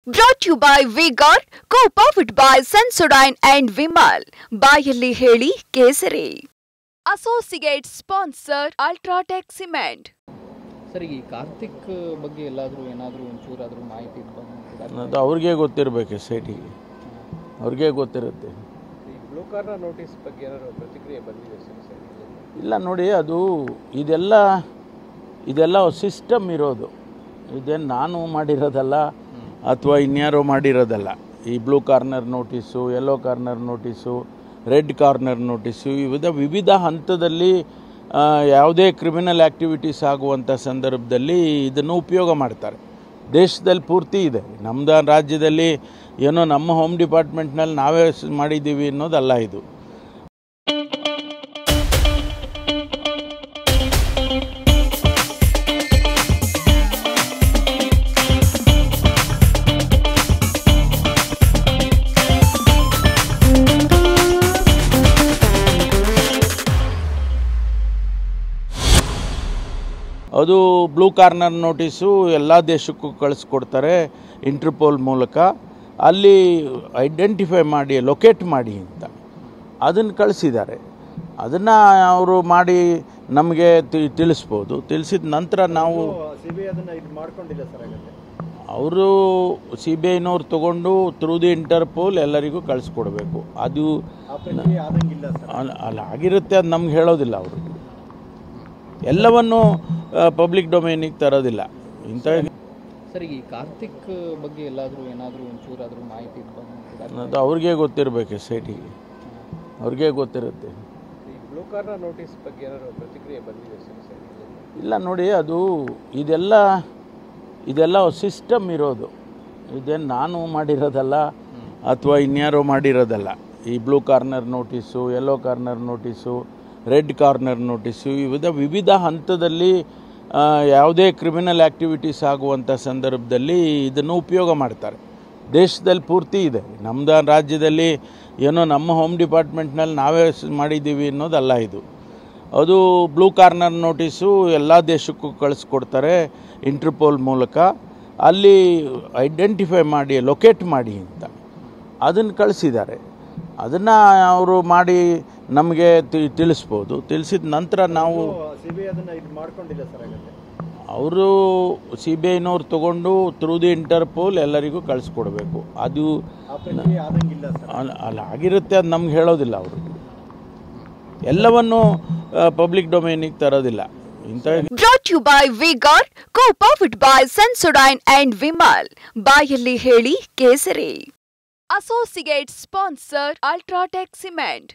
Brought to you by V-Guard, co-powered by Sensodyne and Vimal. ಬಾಯಲ್ಲಿ ಹೇಳಿ ಕೇಸರಿ. Associate sponsor Ultratech Cement. Sir, ಈ ಕಾರ್ತಿಕ್ ಬಗ್ಗೆ ಏನಾದರೂ ಒಂಚೂರಾದರೂ ಮಾಹಿತಿ ಅದು ಅವ್ರಿಗೆ ಗೊತ್ತಿರಬೇಕು, ಸೈಟಿಗೆ ಅವ್ರಿಗೆ ಗೊತ್ತಿರುತ್ತೆ. ಬ್ಲೂ ಕಾರ್ನರ್ ನೋಟಿಸ್ ಬಗ್ಗೆ ಏನಾದರೂ ಪ್ರತಿಕ್ರಿಯೆ ಬಂದಿದೆ ಸರ್? ಇಲ್ಲ ನೋಡಿ, ಅದು ಇದೆಲ್ಲ ಸಿಸ್ಟಮ್ ಇರೋದು. ಇದೇನು ನಾನು ಮಾಡಿರೋದಲ್ಲ ಅಥವಾ ಇನ್ಯಾರೋ ಮಾಡಿರೋದಲ್ಲ. ಈ blue corner notice, yellow corner notice, red corner notice, ವಿವಿಧ ಹಂತದಲ್ಲಿ ಯಾವುದೇ ಕ್ರಿಮಿನಲ್ ಆ್ಯಕ್ಟಿವಿಟೀಸ್ ಆಗುವಂಥ ಸಂದರ್ಭದಲ್ಲಿ ಇದನ್ನು ಉಪಯೋಗ ಮಾಡ್ತಾರೆ. ದೇಶದಲ್ಲಿ ಪೂರ್ತಿ ಇದೆ. ನಮ್ಮದು ರಾಜ್ಯದಲ್ಲಿ ಏನೋ ನಮ್ಮ ಹೋಮ್ ಡಿಪಾರ್ಟ್ಮೆಂಟ್ನಲ್ಲಿ ನಾವೇ ಮಾಡಿದ್ದೀವಿ ಅನ್ನೋದಲ್ಲ ಇದು. ಅದು ಬ್ಲೂ ಕಾರ್ನರ್ ನೋಟಿಸು ಎಲ್ಲ ದೇಶಕ್ಕೂ ಕಳಿಸ್ಕೊಡ್ತಾರೆ ಇಂಟರ್ಪೋಲ್ ಮೂಲಕ. ಅಲ್ಲಿ ಐಡೆಂಟಿಫೈ ಮಾಡಿ, ಲೊಕೇಟ್ ಮಾಡಿ ಅಂತ ಅದನ್ನು ಕಳಿಸಿದ್ದಾರೆ. ಅದನ್ನು ಅವರು ಮಾಡಿ ನಮಗೆ ತಿಳಿಸ್ಬೋದು. ತಿಳಿಸಿದ ನಂತರ ನಾವು ಅವರು CBIನವ್ರು ತಗೊಂಡು ಥ್ರೂ ದಿ ಇಂಟರ್ಪೋಲ್ ಎಲ್ಲರಿಗೂ ಕಳಿಸ್ಕೊಡ್ಬೇಕು. ಅದು ಅಲ್ಲಿ ಆಗಿರುತ್ತೆ, ಅದು ನಮ್ಗೆ ಹೇಳೋದಿಲ್ಲ. ಅವರು ಎಲ್ಲವನ್ನು ಪಬ್ಲಿಕ್ ಡೊಮೇನಿಗೆ ತರೋದಿಲ್ಲ. ಇಂಥ ಸರ್, ಈ ಕಾರ್ತಿಕ್ ಬಗ್ಗೆ ಏನಾದರೂ ಒಂಚೂರಾದರೂ ಮಾಹಿತಿ ಅದು ಅವ್ರಿಗೆ ಗೊತ್ತಿರಬೇಕು, ಸೈಟಿಗೆ ಅವ್ರಿಗೆ ಗೊತ್ತಿರುತ್ತೆ. ಬ್ಲೂ ಕಾರ್ನರ್ ನೋಟಿಸ್ ಬಗ್ಗೆ ಏನಾದರೂ ಪ್ರತಿಕ್ರಿಯೆ ಬಂದಿದೆ ಸರ್? ಇಲ್ಲ ನೋಡಿ, ಅದು ಇದೆಲ್ಲ ಸಿಸ್ಟಮ್ ಇರೋದು. ಇದೇನು ನಾನು ಮಾಡಿರೋದಲ್ಲ ಅಥವಾ ಇನ್ಯಾರೋ ಮಾಡಿರೋದಲ್ಲ. ಈ blue corner notice, yellow corner notice, red corner notice, ವಿವಿಧ ಹಂತದಲ್ಲಿ ಯಾವುದೇ ಕ್ರಿಮಿನಲ್ ಆ್ಯಕ್ಟಿವಿಟೀಸ್ ಆಗುವಂಥ ಸಂದರ್ಭದಲ್ಲಿ ಇದನ್ನು ಉಪಯೋಗ ಮಾಡ್ತಾರೆ. ದೇಶದಲ್ಲಿ ಪೂರ್ತಿ ಇದೆ. ನಮ್ಮದು ರಾಜ್ಯದಲ್ಲಿ ಏನೋ ನಮ್ಮ ಹೋಮ್ ಡಿಪಾರ್ಟ್ಮೆಂಟ್ನಲ್ಲಿ ನಾವೇ ಮಾಡಿದ್ದೀವಿ ಅನ್ನೋದಲ್ಲ ಇದು. ಅದು ಬ್ಲೂ ಕಾರ್ನರ್ ನೋಟಿಸು ಎಲ್ಲ ದೇಶಕ್ಕೂ ಕಳಿಸ್ಕೊಡ್ತಾರೆ ಇಂಟರ್ಪೋಲ್ ಮೂಲಕ. ಅಲ್ಲಿ ಐಡೆಂಟಿಫೈ ಮಾಡಿ, ಲೊಕೇಟ್ ಮಾಡಿ ಅಂತ ಅದನ್ನು ಕಳಿಸಿದ್ದಾರೆ. ಅದನ್ನು ಅವರು ಮಾಡಿ ನಮಗೆ ತಿಳಿಸ್ಬೋದು. ತಿಳಿಸಿದ ನಂತರ ನಾವು ಅವರು CBIನವ್ರು ತಗೊಂಡು ಥ್ರೂ ದಿ ಇಂಟರ್ಪೋಲ್ ಎಲ್ಲರಿಗೂ ಕಳಿಸ್ಕೊಡ್ಬೇಕು. ಅದು ಅಲ್ಲಿ ಆಗಿರುತ್ತೆ, ಅದು ನಮ್ಗೆ ಹೇಳೋದಿಲ್ಲ. ಅವರು ಎಲ್ಲವನ್ನು public ಡೊಮೇನಿಗೆ ತರೋದಿಲ್ಲ. Brought to you by V-Guard, co-powered by Sensodyne and Vimal. ಬಾಯಲ್ಲಿ ಹೇಳಿ ಕೇಸರಿ. Associate sponsor Ultratech Cement.